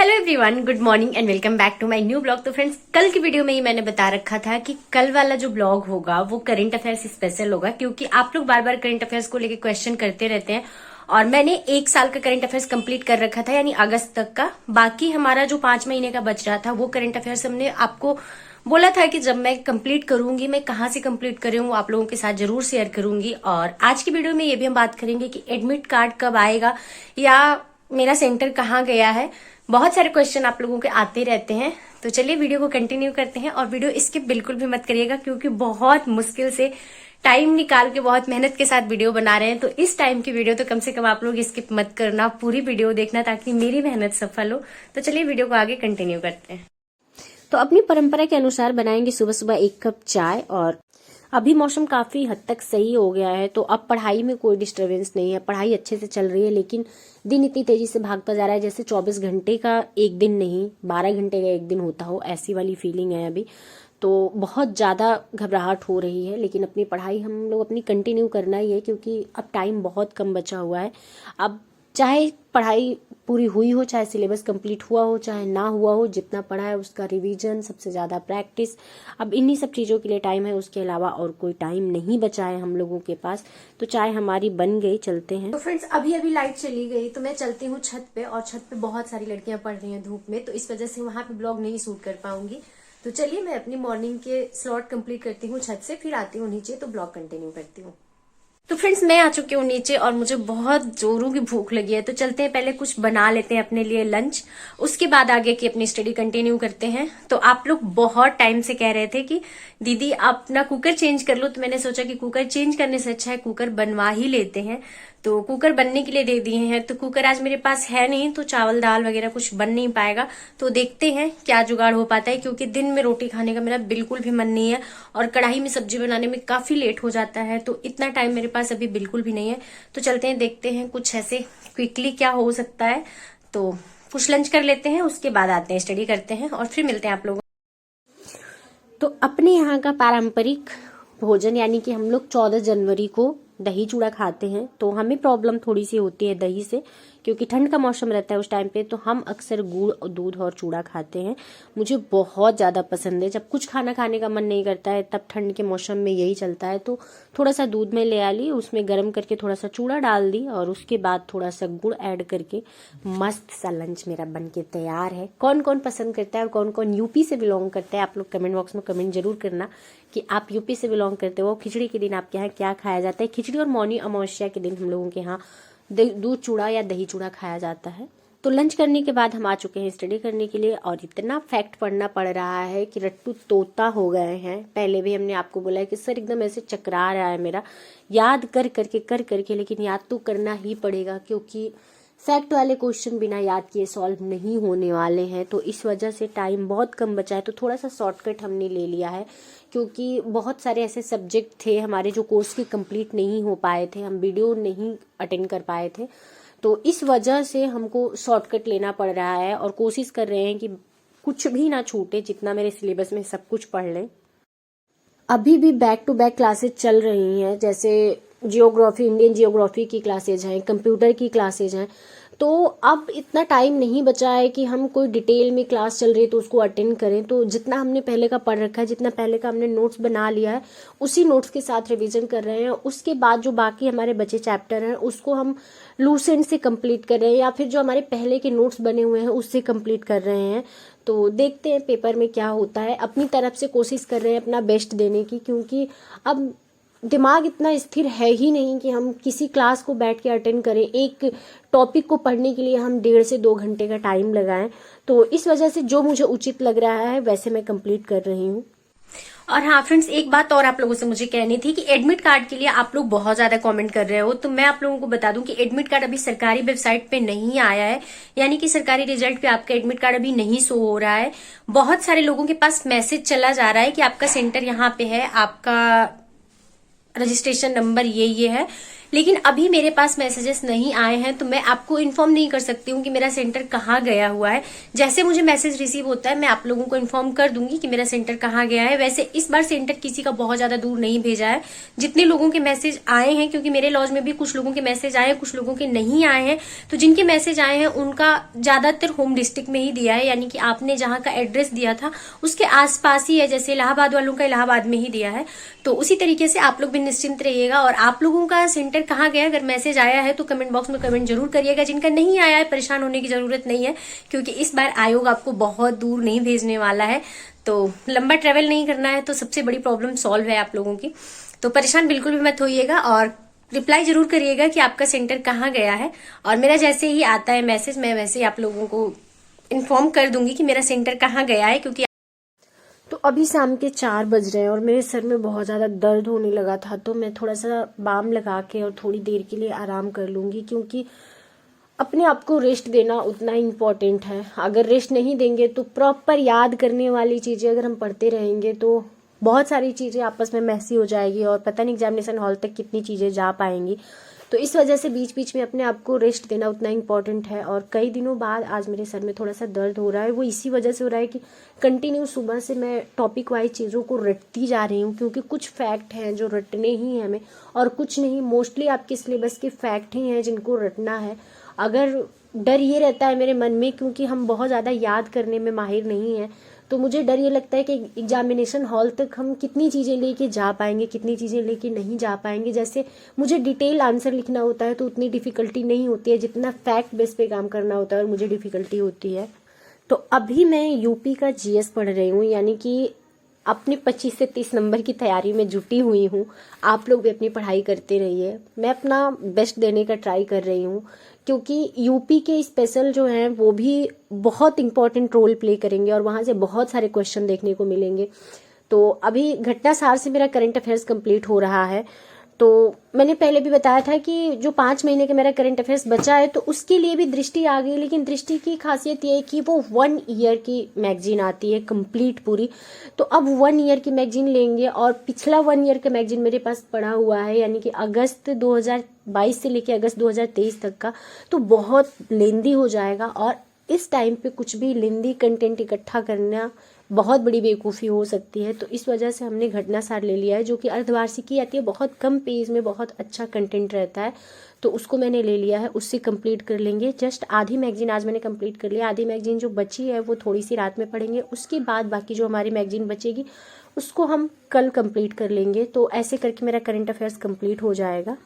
Hello everyone, good morning and welcome back to my new blog. तो friends, कल की video में ही मैंने बता रखा था कि कल वाला जो ब्लॉग होगा वो करंट अफेयर्स स्पेशल होगा, क्योंकि आप लोग बार बार करंट अफेयर्स को लेकर क्वेश्चन करते रहते हैं और मैंने 1 साल का करंट अफेयर्स कंप्लीट कर रखा था, यानी अगस्त तक का। बाकी हमारा जो 5 महीने का बच रहा था वो करंट अफेयर्स हमने आपको बोला था कि जब मैं कंप्लीट करूंगी, मैं कहाँ से कंप्लीट कर रही हूँ वो आप लोगों के साथ जरूर शेयर करूंगी। और आज की वीडियो में ये भी हम बात करेंगे कि एडमिट कार्ड कब आएगा या मेरा सेंटर कहाँ गया है। बहुत सारे क्वेश्चन आप लोगों के आते रहते हैं, तो चलिए वीडियो को कंटिन्यू करते हैं। और वीडियो स्किप बिल्कुल भी मत करिएगा, क्योंकि बहुत मुश्किल से टाइम निकाल के बहुत मेहनत के साथ वीडियो बना रहे हैं। तो इस टाइम की वीडियो तो कम से कम आप लोग स्किप मत करना, पूरी वीडियो देखना ताकि मेरी मेहनत सफल हो। तो चलिए वीडियो को आगे कंटिन्यू करते हैं। तो अपनी परंपरा के अनुसार बनाएंगे सुबह सुबह 1 कप चाय। और अभी मौसम काफी हद तक सही हो गया है, तो अब पढ़ाई में कोई डिस्टरबेंस नहीं है, पढ़ाई अच्छे से चल रही है। लेकिन दिन इतनी तेजी से भागता जा रहा है जैसे 24 घंटे का एक दिन नहीं, 12 घंटे का एक दिन होता हो, ऐसी वाली फीलिंग है अभी। तो बहुत ज़्यादा घबराहट हो रही है, लेकिन अपनी पढ़ाई हम लोग अपनी कंटिन्यू करना ही है, क्योंकि अब टाइम बहुत कम बचा हुआ है। अब चाहे पढ़ाई पूरी हुई हो, चाहे सिलेबस कंप्लीट हुआ हो, चाहे ना हुआ हो, जितना पढ़ा है उसका रिवीजन, सबसे ज़्यादा प्रैक्टिस, अब इन्हीं सब चीज़ों के लिए टाइम है। उसके अलावा और कोई टाइम नहीं बचा है हम लोगों के पास। तो चाय हमारी बन गई, चलते हैं। तो फ्रेंड्स, अभी अभी लाइट चली गई तो मैं चलती हूँ छत पे, और छत पे बहुत सारी लड़कियां पढ़ रही हैं धूप में, तो इस वजह से वहां पे ब्लॉग नहीं शूट कर पाऊंगी। तो चलिए मैं अपनी मॉर्निंग के स्लॉट कंप्लीट करती हूँ छत से, फिर आती हूँ नीचे तो ब्लॉग कंटिन्यू करती हूँ। तो फ्रेंड्स, मैं आ चुकी हूँ नीचे और मुझे बहुत जोरों की भूख लगी है। तो चलते हैं, पहले कुछ बना लेते हैं अपने लिए लंच, उसके बाद आगे की अपनी स्टडी कंटिन्यू करते हैं। तो आप लोग बहुत टाइम से कह रहे थे कि दीदी आप अपना कुकर चेंज कर लो, तो मैंने सोचा कि कुकर चेंज करने से अच्छा है कुकर बनवा ही लेते हैं। तो कुकर बनने के लिए दे दिए हैं। तो कुकर आज मेरे पास है नहीं, तो चावल दाल वगैरह कुछ बन नहीं पाएगा। तो देखते हैं क्या जुगाड़ हो पाता है, क्योंकि दिन में रोटी खाने का मेरा बिल्कुल भी मन नहीं है और कढ़ाई में सब्जी बनाने में काफी लेट हो जाता है। तो इतना टाइम मेरे पास अभी बिल्कुल भी नहीं है। तो चलते हैं, देखते हैं कुछ ऐसे क्विकली क्या हो सकता है। तो कुछ लंच कर लेते हैं, उसके बाद आते हैं, स्टडी करते हैं और फिर मिलते हैं आप लोगों। तो अपने यहाँ का पारंपरिक भोजन, यानी कि हम लोग 14 जनवरी को दही चूड़ा खाते हैं। तो हमें प्रॉब्लम थोड़ी सी होती है दही से, क्योंकि ठंड का मौसम रहता है उस टाइम पे। तो हम अक्सर गुड़, दूध और चूड़ा खाते हैं। मुझे बहुत ज़्यादा पसंद है। जब कुछ खाना खाने का मन नहीं करता है, तब ठंड के मौसम में यही चलता है। तो थोड़ा सा दूध में ले आ ली, उसमें गर्म करके थोड़ा सा चूड़ा डाल दी और उसके बाद थोड़ा सा गुड़ ऐड करके मस्त सा लंच मेरा बन के तैयार है। कौन कौन पसंद करता है और कौन कौन यूपी से बिलोंग करता है, आप लोग कमेंट बॉक्स में कमेंट जरूर करना कि आप यूपी से बिलोंग करते हो। खिचड़ी के दिन आपके यहाँ क्या खाया जाता है? खिचड़ी और मौनी अमावस्या के दिन हम लोगों के यहाँ दूध चूड़ा या दही चूड़ा खाया जाता है। तो लंच करने के बाद हम आ चुके हैं स्टडी करने के लिए, और इतना फैक्ट पढ़ना पड़ रहा है कि रट्टू तोता हो गए हैं। पहले भी हमने आपको बोला है कि सर एकदम ऐसे चकरा रहा है मेरा, याद कर करके, लेकिन याद तो करना ही पड़ेगा, क्योंकि फैक्ट वाले क्वेश्चन बिना याद किए सॉल्व नहीं होने वाले हैं। तो इस वजह से टाइम बहुत कम बचा है, तो थोड़ा सा शॉर्टकट हमने ले लिया है, क्योंकि बहुत सारे ऐसे सब्जेक्ट थे हमारे जो कोर्स के कंप्लीट नहीं हो पाए थे, हम वीडियो नहीं अटेंड कर पाए थे। तो इस वजह से हमको शॉर्टकट लेना पड़ रहा है और कोशिश कर रहे हैं कि कुछ भी ना छूटे, जितना मेरे सिलेबस में सब कुछ पढ़ लें। अभी भी बैक टू बैक क्लासेज चल रही हैं, जैसे जियोग्राफी, इंडियन जियोग्राफी की क्लासेज हैं, कंप्यूटर की क्लासेज हैं। तो अब इतना टाइम नहीं बचा है कि हम कोई डिटेल में क्लास चल रही है तो उसको अटेंड करें। तो जितना हमने पहले का पढ़ रखा है, जितना पहले का हमने नोट्स बना लिया है, उसी नोट्स के साथ रिवीजन कर रहे हैं। उसके बाद जो बाकी हमारे बचे चैप्टर हैं उसको हम लूसेंट से कंप्लीट कर रहे हैं, या फिर जो हमारे पहले के नोट्स बने हुए हैं उससे कंप्लीट कर रहे हैं। तो देखते हैं पेपर में क्या होता है। अपनी तरफ से कोशिश कर रहे हैं अपना बेस्ट देने की, क्योंकि अब दिमाग इतना स्थिर है ही नहीं कि हम किसी क्लास को बैठ के अटेंड करें। एक टॉपिक को पढ़ने के लिए हम 1.5 से 2 घंटे का टाइम लगाएं। तो इस वजह से जो मुझे उचित लग रहा है वैसे मैं कंप्लीट कर रही हूँ। और हाँ फ्रेंड्स, एक बात और आप लोगों से मुझे कहनी थी कि एडमिट कार्ड के लिए आप लोग बहुत ज्यादा कमेंट कर रहे हो। तो मैं आप लोगों को बता दूं कि एडमिट कार्ड अभी सरकारी वेबसाइट पे नहीं आया है, यानी कि सरकारी रिजल्ट पे आपका एडमिट कार्ड अभी नहीं शो हो रहा है। बहुत सारे लोगों के पास मैसेज चला जा रहा है कि आपका सेंटर यहाँ पे है, आपका रजिस्ट्रेशन नंबर ये है, लेकिन अभी मेरे पास मैसेजेस नहीं आए हैं, तो मैं आपको इन्फॉर्म नहीं कर सकती हूँ कि मेरा सेंटर कहाँ गया हुआ है। जैसे मुझे मैसेज रिसीव होता है मैं आप लोगों को इन्फॉर्म कर दूंगी कि मेरा सेंटर कहाँ गया है। वैसे इस बार सेंटर किसी का बहुत ज्यादा दूर नहीं भेजा है। जितने लोगों के मैसेज आए हैं, क्योंकि मेरे लॉज में भी कुछ लोगों के मैसेज आए हैं, कुछ लोगों के नहीं आए हैं, तो जिनके मैसेज आए हैं उनका ज्यादातर होम डिस्ट्रिक्ट में ही दिया है, यानी कि आपने जहां का एड्रेस दिया था उसके आसपास ही है। जैसे इलाहाबाद वालों का इलाहाबाद में ही दिया है, तो उसी तरीके से आप लोग भी निश्चिंत रहिएगा। और आप लोगों का सेंटर कहाँ गया, अगर मैसेज आया है तो कमेंट बॉक्स में कमेंट जरूर करिएगा। जिनका नहीं आया है परेशान होने की जरूरत नहीं है, क्योंकि इस बार आयोग आपको बहुत दूर नहीं भेजने वाला है, तो लंबा ट्रेवल नहीं करना है, तो सबसे बड़ी प्रॉब्लम सॉल्व है आप लोगों की। तो परेशान बिल्कुल भी मत होइएगा और रिप्लाई जरूर करिएगा कि आपका सेंटर कहाँ गया है। और मेरा जैसे ही आता है मैसेज मैं वैसे ही आप लोगों को इन्फॉर्म कर दूंगी कि मेरा सेंटर कहाँ गया है। क्योंकि तो अभी शाम के 4 बज रहे हैं और मेरे सर में बहुत ज़्यादा दर्द होने लगा था, तो मैं थोड़ा सा बाम लगा के और थोड़ी देर के लिए आराम कर लूँगी, क्योंकि अपने आप को रेस्ट देना उतना इम्पॉर्टेंट है। अगर रेस्ट नहीं देंगे तो प्रॉपर याद करने वाली चीज़ें अगर हम पढ़ते रहेंगे तो बहुत सारी चीज़ें आपस में मैसी हो जाएगी और पता नहीं एग्जामिनेशन हॉल तक कितनी चीज़ें जा पाएंगी। तो इस वजह से बीच बीच में अपने आप को रेस्ट देना उतना इम्पॉर्टेंट है। और कई दिनों बाद आज मेरे सर में थोड़ा सा दर्द हो रहा है, वो इसी वजह से हो रहा है कि कंटिन्यू सुबह से मैं टॉपिक वाइज चीज़ों को रटती जा रही हूँ, क्योंकि कुछ फैक्ट हैं जो रटने ही हैं हमें, और कुछ नहीं, मोस्टली आपके सिलेबस के फैक्ट ही हैं जिनको रटना है। अगर डर ये रहता है मेरे मन में, क्योंकि हम बहुत ज़्यादा याद करने में माहिर नहीं हैं, तो मुझे डर ये लगता है कि एग्जामिनेशन हॉल तक हम कितनी चीज़ें लेके जा पाएंगे, कितनी चीज़ें लेके नहीं जा पाएंगे। जैसे मुझे डिटेल आंसर लिखना होता है तो उतनी डिफ़िकल्टी नहीं होती है जितना फैक्ट बेस पे काम करना होता है, और मुझे डिफ़िकल्टी होती है। तो अभी मैं यूपी का जीएस पढ़ रही हूँ, यानी कि अपने 25 से 30 नंबर की तैयारी में जुटी हुई हूँ। आप लोग भी अपनी पढ़ाई करते रहिए, मैं अपना बेस्ट देने का ट्राई कर रही हूँ, क्योंकि यूपी के स्पेशल जो हैं वो भी बहुत इंपॉर्टेंट रोल प्ले करेंगे और वहाँ से बहुत सारे क्वेश्चन देखने को मिलेंगे। तो अभी घटनासार से मेरा करंट अफेयर्स कंप्लीट हो रहा है। तो मैंने पहले भी बताया था कि जो 5 महीने का मेरा करंट अफेयर्स बचा है तो उसके लिए भी दृष्टि आ गई, लेकिन दृष्टि की खासियत ये है कि वो 1 ईयर की मैगजीन आती है कंप्लीट पूरी। तो अब 1 ईयर की मैगजीन लेंगे, और पिछला 1 ईयर का मैगजीन मेरे पास पड़ा हुआ है, यानी कि अगस्त 2022 से लेकर अगस्त 2023 तक का, तो बहुत लेंदी हो जाएगा। और इस टाइम पे कुछ भी लेंदी कंटेंट इकट्ठा करना बहुत बड़ी बेवकूफ़ी हो सकती है। तो इस वजह से हमने घटनासार ले लिया है, जो कि अर्धवार्षिकी आती है, बहुत कम पेज में बहुत अच्छा कंटेंट रहता है, तो उसको मैंने ले लिया है, उससे कंप्लीट कर लेंगे। जस्ट आधी मैगजीन आज मैंने कंप्लीट कर लिया, आधी मैगजीन जो बची है वो थोड़ी सी रात में पढ़ेंगे, उसके बाद बाकी जो हमारी मैगजीन बचेगी उसको हम कल कंप्लीट कर लेंगे। तो ऐसे करके मेरा करंट अफेयर्स कंप्लीट हो जाएगा।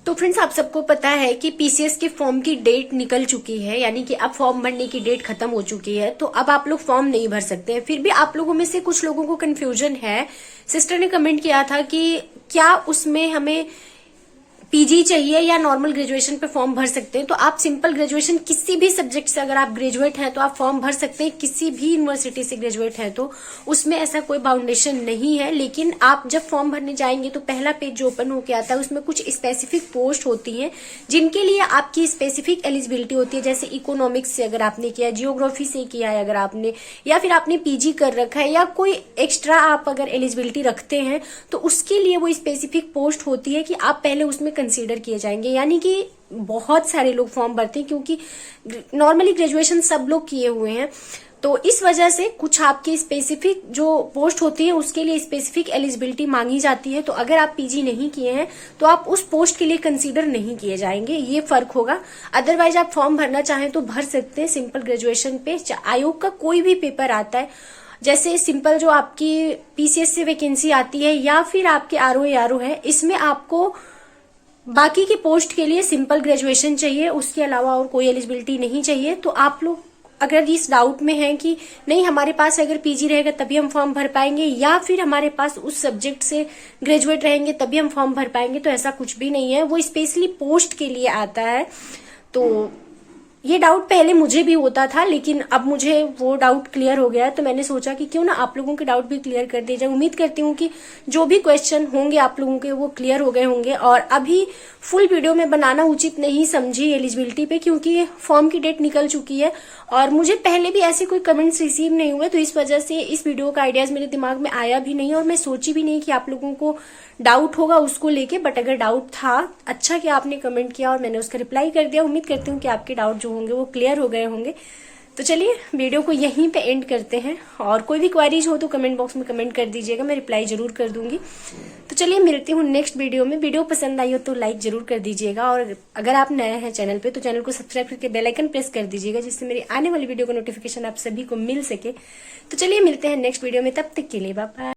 तो फ्रेंड्स, आप सबको पता है कि पीसीएस के फॉर्म की डेट निकल चुकी है, यानी कि अब फॉर्म भरने की डेट खत्म हो चुकी है, तो अब आप लोग फॉर्म नहीं भर सकते हैं। फिर भी आप लोगों में से कुछ लोगों को कंफ्यूजन है। सिस्टर ने कमेंट किया था कि क्या उसमें हमें पीजी चाहिए या नॉर्मल ग्रेजुएशन पे फॉर्म भर सकते हैं। तो आप सिंपल ग्रेजुएशन किसी भी सब्जेक्ट से अगर आप ग्रेजुएट हैं तो आप फॉर्म भर सकते हैं, किसी भी यूनिवर्सिटी से ग्रेजुएट हैं तो उसमें ऐसा कोई बाउंडेशन नहीं है। लेकिन आप जब फॉर्म भरने जाएंगे तो पहला पेज जो ओपन होके आता है उसमें कुछ स्पेसिफिक पोस्ट होती है जिनके लिए आपकी स्पेसिफिक एलिजिबिलिटी होती है। जैसे इकोनॉमिक्स से अगर आपने किया, जियोग्राफी से किया है अगर आपने, या फिर आपने पीजी कर रखा है, या कोई एक्स्ट्रा आप अगर एलिजिबिलिटी रखते हैं तो उसके लिए वो स्पेसिफिक पोस्ट होती है कि आप पहले उसमें कंसीडर किए जाएंगे। यानी कि बहुत सारे लोग फॉर्म भरते हैं क्योंकि नॉर्मली ग्रेजुएशन सब लोग किए हुए हैं, तो इस वजह से कुछ आपके स्पेसिफिक जो पोस्ट होती है उसके लिए स्पेसिफिक एलिजिबिलिटी मांगी जाती है। तो अगर आप पीजी नहीं किए हैं तो आप उस पोस्ट के लिए कंसीडर नहीं किए जाएंगे, ये फर्क होगा। अदरवाइज आप फॉर्म भरना चाहें तो भर सकते हैं सिंपल ग्रेजुएशन पे। आयोग का कोई भी पेपर आता है, जैसे सिंपल जो आपकी पीसीएस से वैकेंसी आती है या फिर आपके आरओ है, इसमें आपको बाकी के पोस्ट के लिए सिंपल ग्रेजुएशन चाहिए, उसके अलावा और कोई एलिजिबिलिटी नहीं चाहिए। तो आप लोग अगर इस डाउट में हैं कि नहीं हमारे पास अगर पीजी रहेगा तभी हम फॉर्म भर पाएंगे, या फिर हमारे पास उस सब्जेक्ट से ग्रेजुएट रहेंगे तभी हम फॉर्म भर पाएंगे, तो ऐसा कुछ भी नहीं है। वो स्पेशली पोस्ट के लिए आता है। तो ये डाउट पहले मुझे भी होता था, लेकिन अब मुझे वो डाउट क्लियर हो गया है, तो मैंने सोचा कि क्यों ना आप लोगों के डाउट भी क्लियर कर दिए जाए। उम्मीद करती हूँ कि जो भी क्वेश्चन होंगे आप लोगों के वो क्लियर हो गए होंगे। और अभी फुल वीडियो में बनाना उचित नहीं समझी एलिजिबिलिटी पे, क्योंकि फॉर्म की डेट निकल चुकी है और मुझे पहले भी ऐसे कोई कमेंट्स रिसीव नहीं हुए, तो इस वजह से इस वीडियो का आइडियाज मेरे दिमाग में आया भी नहीं और मैं सोची भी नहीं कि आप लोगों को डाउट होगा उसको लेके। बट अगर डाउट था, अच्छा कि आपने कमेंट किया और मैंने उसका रिप्लाई कर दिया। उम्मीद करती हूँ कि आपके डाउट जो होंगे वो क्लियर हो गए होंगे। तो चलिए वीडियो को यहीं पे एंड करते हैं, और कोई भी क्वेरीज हो तो कमेंट बॉक्स में कमेंट कर दीजिएगा, मैं रिप्लाई जरूर कर दूंगी। तो चलिए मिलती हूँ नेक्स्ट वीडियो में। वीडियो पसंद आई हो तो लाइक जरूर कर दीजिएगा, और अगर आप नए हैं चैनल पे तो चैनल को सब्सक्राइब करके बेल आइकन प्रेस कर दीजिएगा, जिससे मेरी आने वाली वीडियो का नोटिफिकेशन आप सभी को मिल सके। तो चलिए मिलते हैं नेक्स्ट वीडियो में, तब तक के लिए बाय बाय।